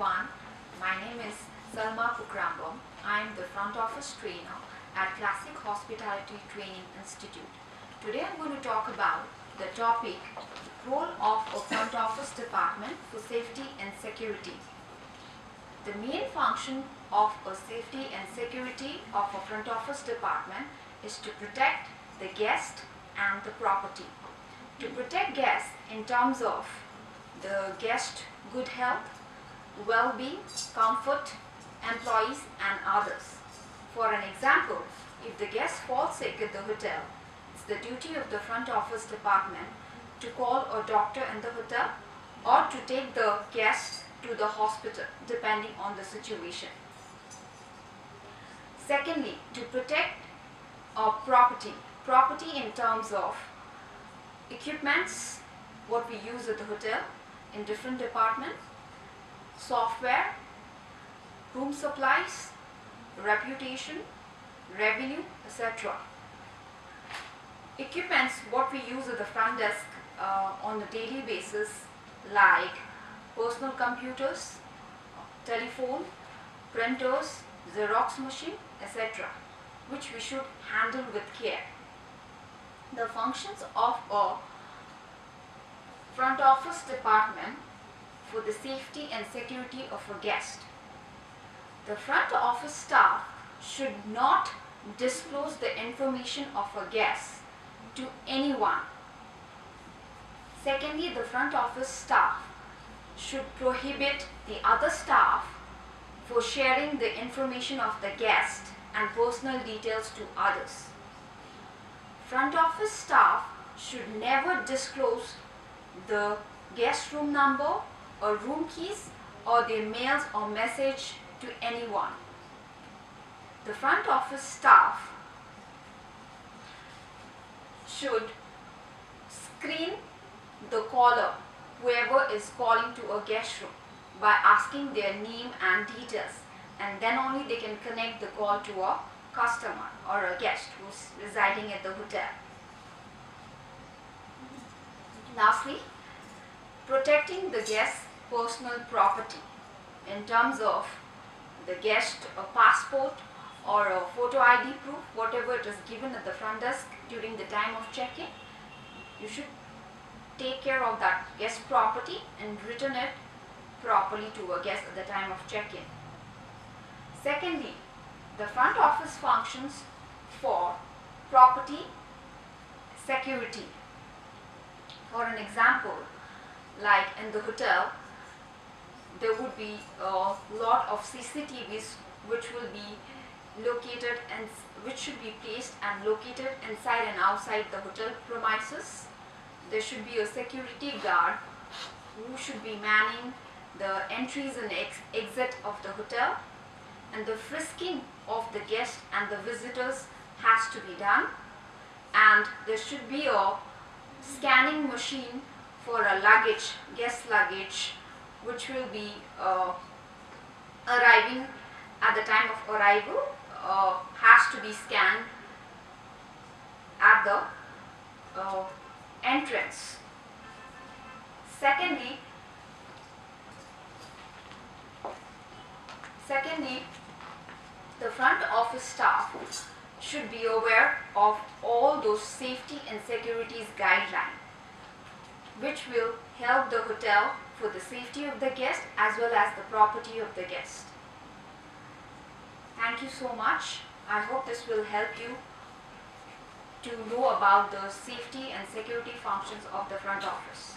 everyone. My name is Salma Pukrambam. I am the front office trainer at Classic Hospitality Training Institute. Today I'm going to talk about the topic role of a front office department for safety and security. The main function of a safety and security of a front office department is to protect the guest and the property. To protect guests in terms of the guest good health, well-being, comfort, employees and others. For an example, if the guest falls sick at the hotel, it's the duty of the front office department to call a doctor in the hotel or to take the guest to the hospital depending on the situation. Secondly, to protect our property in terms of equipments, what we use at the hotel in different departments, software, room supplies, reputation, revenue, etc. Equipments, what we use at the front desk on a daily basis, like personal computers, telephone, printers, Xerox machine, etc., which we should handle with care. The functions of a front office department for the safety and security of a guest. The front office staff should not disclose the information of a guest to anyone. Secondly, the front office staff should prohibit the other staff for sharing the information of the guest and personal details to others. Front office staff should never disclose the guest room number or room keys or their mails or message to anyone. The front office staff should screen the caller, whoever is calling to a guest room, by asking their name and details, and then only they can connect the call to a customer or a guest who's residing at the hotel. Lastly, protecting the guest's personal property in terms of the guest a passport or a photo ID proof, whatever it is given at the front desk during the time of check-in. You should take care of that guest property and return it properly to a guest at the time of check-in. Secondly, the front office functions for property security. For an example, like in the hotel, there would be a lot of CCTVs which will be located and which should be placed and located inside and outside the hotel premises. There should be a security guard who should be manning the entries and exit of the hotel, and the frisking of the guests and the visitors has to be done, and there should be a scanning machine for a luggage, guest luggage, which will be arriving at the time of arrival, has to be scanned at the entrance. Secondly, the front office staff should be aware of all those safety and security guidelines, which will help the hotel for the safety of the guest as well as the property of the guest. Thank you so much. I hope this will help you to know about the safety and security functions of the front office.